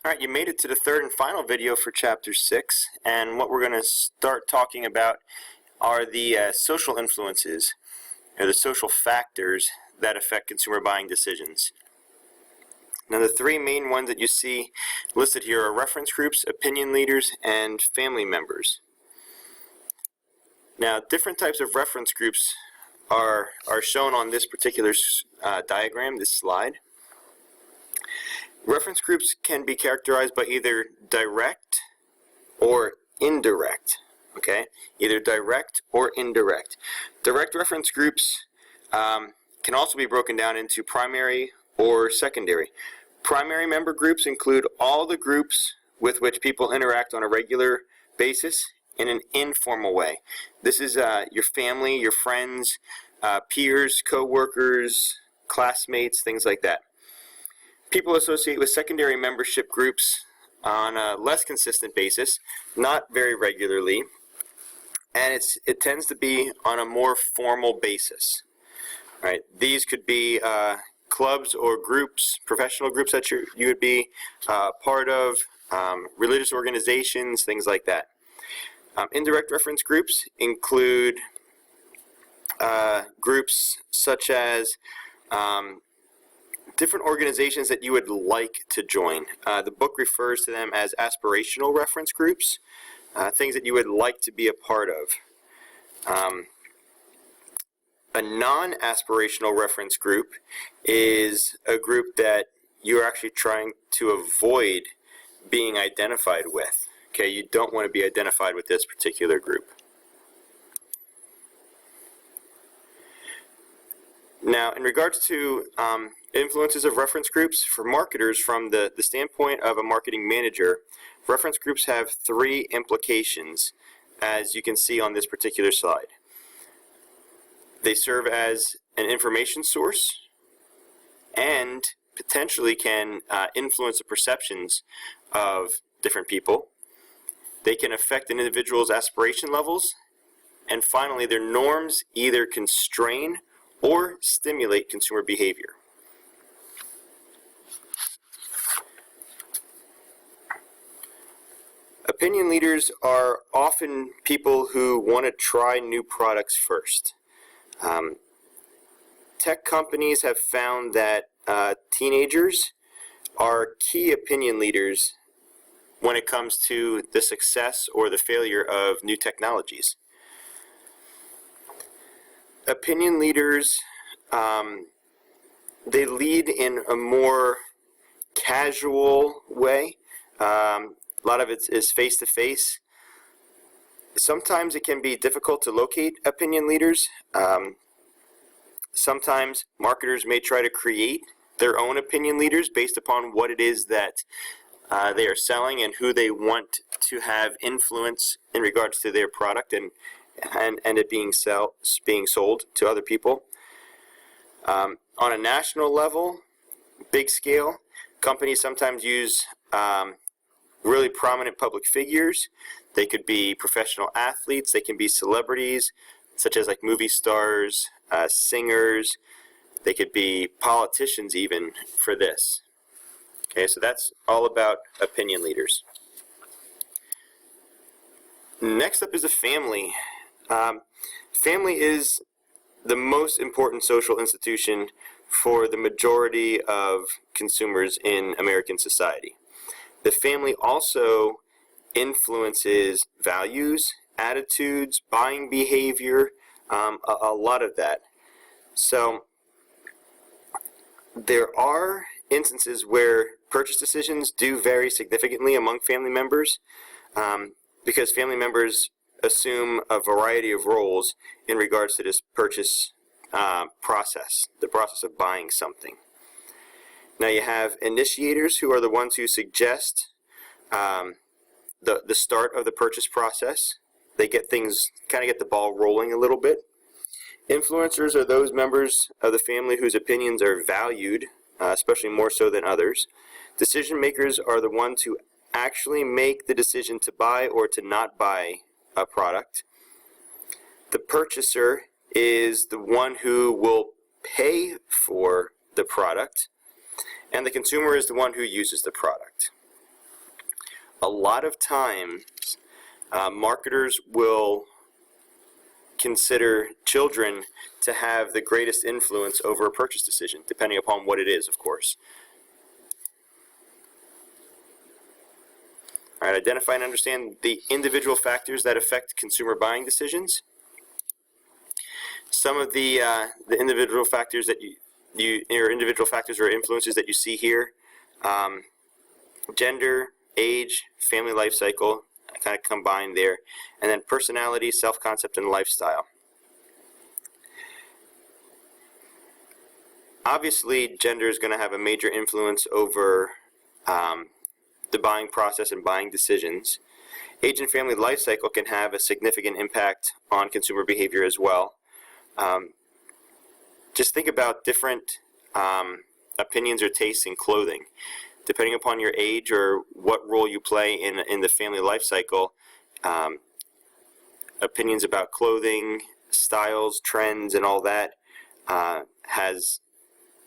Alright, you made it to the third and final video for Chapter 6, and what we're going to start talking about are the social influences, or the social factors that affect consumer buying decisions. Now, the three main ones that you see listed here are reference groups, opinion leaders, and family members. Now, different types of reference groups are shown on this particular diagram, this slide. Reference groups can be characterized by either direct or indirect, okay? Either direct or indirect. Direct reference groups can also be broken down into primary or secondary. Primary member groups include all the groups with which people interact on a regular basis in an informal way. This is your family, your friends, peers, co-workers, classmates, things like that. People associate with secondary membership groups on a less consistent basis, not very regularly, and it tends to be on a more formal basis. Right? These could be clubs or groups, professional groups that you would be part of, religious organizations, things like that. Indirect reference groups include groups such as different organizations that you would like to join. The book refers to them as aspirational reference groups, things that you would like to be a part of. A non-aspirational reference group is a group that you're actually trying to avoid being identified with. Okay, you don't want to be identified with this particular group. Now, in regards to influences of reference groups, for marketers, from the standpoint of a marketing manager, reference groups have three implications, as you can see on this particular slide. They serve as an information source and potentially can influence the perceptions of different people. They can affect an individual's aspiration levels. And finally, their norms either constrain or stimulate consumer behavior. Opinion leaders are often people who want to try new products first. Tech companies have found that teenagers are key opinion leaders when it comes to the success or the failure of new technologies. Opinion leaders, they lead in a more casual way. A lot of it is face-to-face. Sometimes it can be difficult to locate opinion leaders. Sometimes marketers may try to create their own opinion leaders based upon what it is that they are selling and who they want to have influence in regards to their product and it being sold to other people. On a national level, big scale, companies sometimes use really prominent public figures. They could be professional athletes. They can be celebrities, such as like movie stars, singers. They could be politicians even for this. Okay, so that's all about opinion leaders. Next up is the family. Family is the most important social institution for the majority of consumers in American society. The family also influences values, attitudes, buying behavior, a lot of that. So there are instances where purchase decisions do vary significantly among family members because family members assume a variety of roles in regards to this purchase process, the process of buying something. Now you have initiators, who are the ones who suggest the start of the purchase process. They get things, kind of get the ball rolling a little bit. Influencers are those members of the family whose opinions are valued, especially more so than others. Decision makers are the ones who actually make the decision to buy or to not buy a product. The purchaser is the one who will pay for the product, and the consumer is the one who uses the product. a lot of times marketers will consider children to have the greatest influence over a purchase decision, depending upon what it is, of course. All right, identify and understand the individual factors that affect consumer buying decisions. Some of the individual factors that or individual factors or influences that you see here: gender, age, family life cycle, kind of combined there, and then personality, self-concept, and lifestyle. Obviously, gender is going to have a major influence over the buying process and buying decisions. Age and family life cycle can have a significant impact on consumer behavior as well. Just think about different opinions or tastes in clothing. Depending upon your age or what role you play in the family life cycle, opinions about clothing, styles, trends, and all that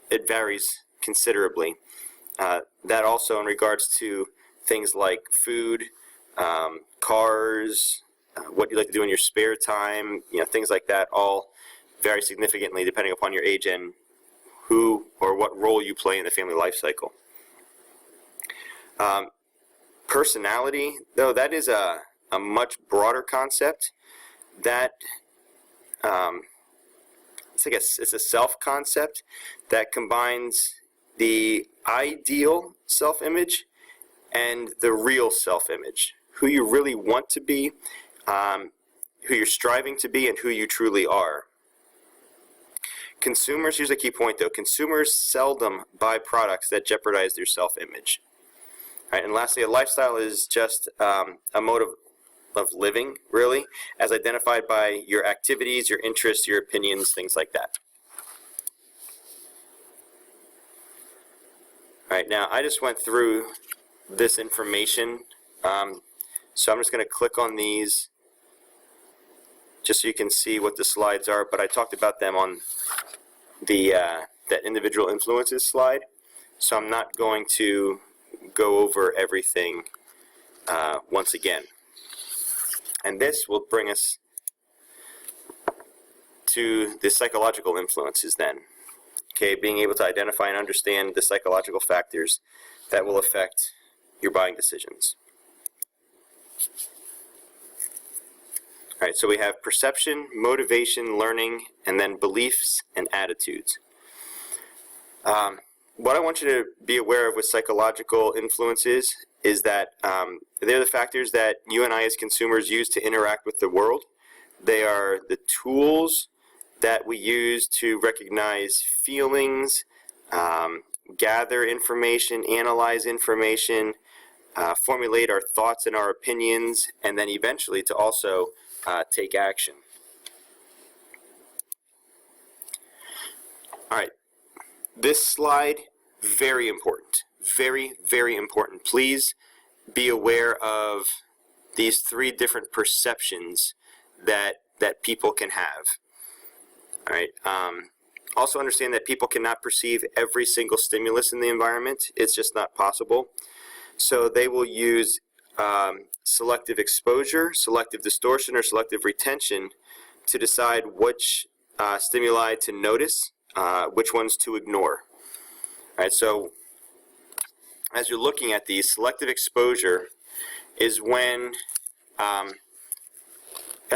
it varies considerably. That also in regards to things like food, cars, what you like to do in your spare time, things like that all vary significantly depending upon your age and who or what role you play in the family life cycle. Personality, though, that is a much broader concept. That it's a self-concept that combines the ideal self-image and the real self-image, who you really want to be, who you're striving to be, and who you truly are. Consumers, here's a key point though, consumers seldom buy products that jeopardize their self-image. All right, and lastly, a lifestyle is just a mode of living, really, as identified by your activities, your interests, your opinions, things like that. All right, now I just went through this information, so I'm just going to click on these just so you can see what the slides are, but I talked about them on the that individual influences slide, so I'm not going to go over everything once again. And this will bring us to the psychological influences then. Okay, being able to identify and understand the psychological factors that will affect your buying decisions. All right, so we have perception, motivation, learning, and then beliefs and attitudes. What I want you to be aware of with psychological influences is that they're the factors that you and I as consumers use to interact with the world. They are the tools that we use to recognize feelings, gather information, analyze information, formulate our thoughts and our opinions, and then eventually to also take action. All right, this slide, very important, very, very important. Please be aware of these three different perceptions that people can have. All right. Also understand that people cannot perceive every single stimulus in the environment. It's just not possible. So they will use selective exposure, selective distortion, or selective retention to decide which stimuli to notice, which ones to ignore. All right, so as you're looking at these, selective exposure is when,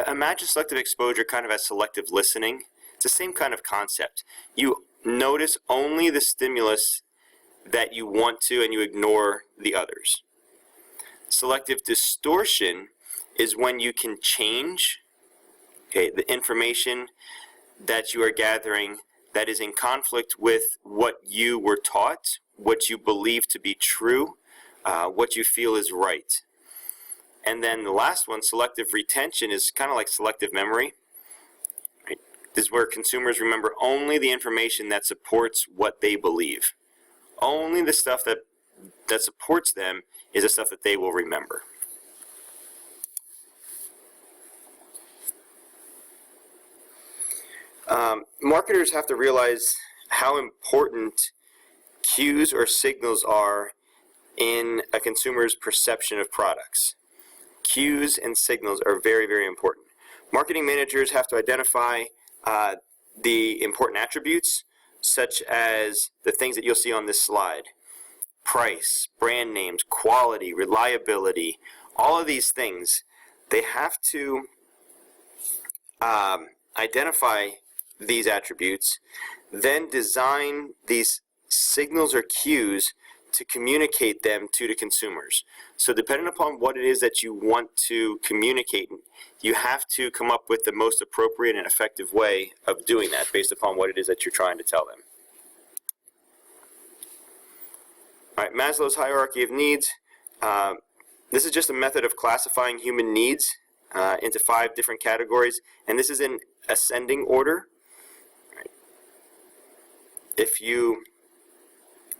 imagine selective exposure kind of as selective listening. It's the same kind of concept. You notice only the stimulus that you want to and you ignore the others. Selective distortion is when you can change the information that you are gathering that is in conflict with what you were taught, what you believe to be true, what you feel is right. And then the last one, selective retention, is kind of like selective memory. Right? This is where consumers remember only the information that supports what they believe. Only the stuff that supports them is the stuff that they will remember. Marketers have to realize how important cues or signals are in a consumer's perception of products. Cues and signals are very, very important. Marketing managers have to identify the important attributes, such as the things that you'll see on this slide. Price, brand names, quality, reliability, all of these things. They have to identify these attributes, then design these signals or cues to communicate them to the consumers. So depending upon what it is that you want to communicate, you have to come up with the most appropriate and effective way of doing that based upon what it is that you're trying to tell them. All right, Maslow's hierarchy of needs. This is just a method of classifying human needs into 5 different categories, and this is in ascending order. Right. If you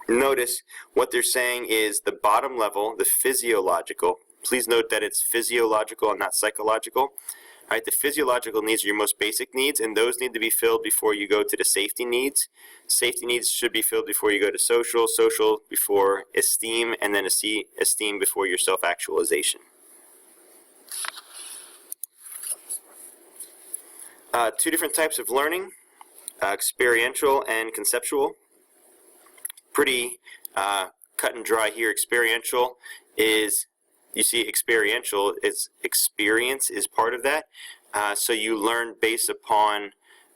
notice, what they're saying is the bottom level, the physiological. Please note that it's physiological and not psychological. All right, the physiological needs are your most basic needs, and those need to be filled before you go to the safety needs. Safety needs should be filled before you go to social, social before esteem, and then esteem before your self-actualization. 2 different types of learning, experiential and conceptual. Pretty cut and dry here. Experiential is, you see, experiential is experience is part of that. So you learn based upon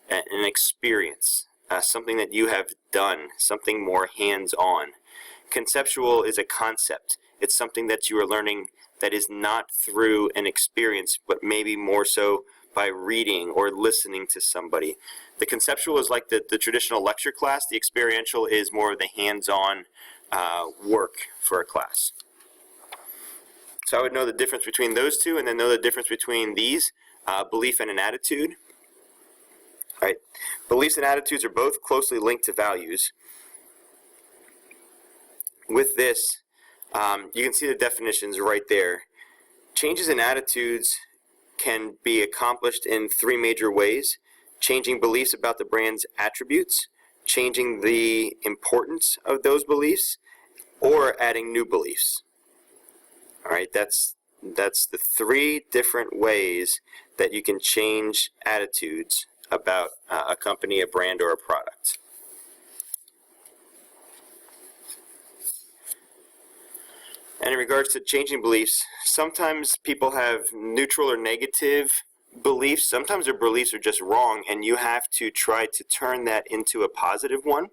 an experience, something that you have done, something more hands-on. Conceptual is a concept. It's something that you are learning that is not through an experience, but maybe more so by reading or listening to somebody. The conceptual is like the traditional lecture class. The experiential is more of the hands-on work for a class. So I would know the difference between those two, and then know the difference between these, belief and an attitude. All right. Beliefs and attitudes are both closely linked to values. With this, you can see the definitions right there. Changes in attitudes can be accomplished in 3 major ways: changing beliefs about the brand's attributes, changing the importance of those beliefs, or adding new beliefs. All right, that's the 3 different ways that you can change attitudes about a company, a brand, or a product. And in regards to changing beliefs, sometimes people have neutral or negative beliefs. Sometimes their beliefs are just wrong, and you have to try to turn that into a positive one,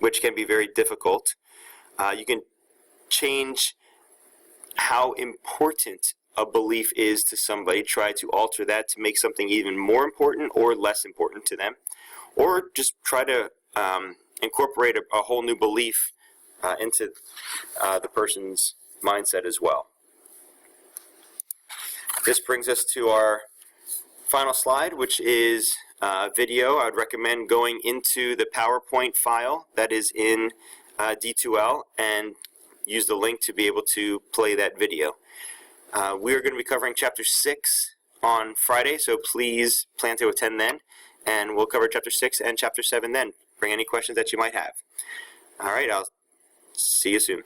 which can be very difficult. You can change how important a belief is to somebody, try to alter that to make something even more important or less important to them, or just try to incorporate a whole new belief into the person's mindset as well. This brings us to our final slide, which is video. I would recommend going into the PowerPoint file that is in D2L and use the link to be able to play that video. We are going to be covering Chapter 6 on Friday, so please plan to attend then, and we'll cover Chapter 6 and Chapter 7 then. Bring any questions that you might have. All right, I'll see you soon.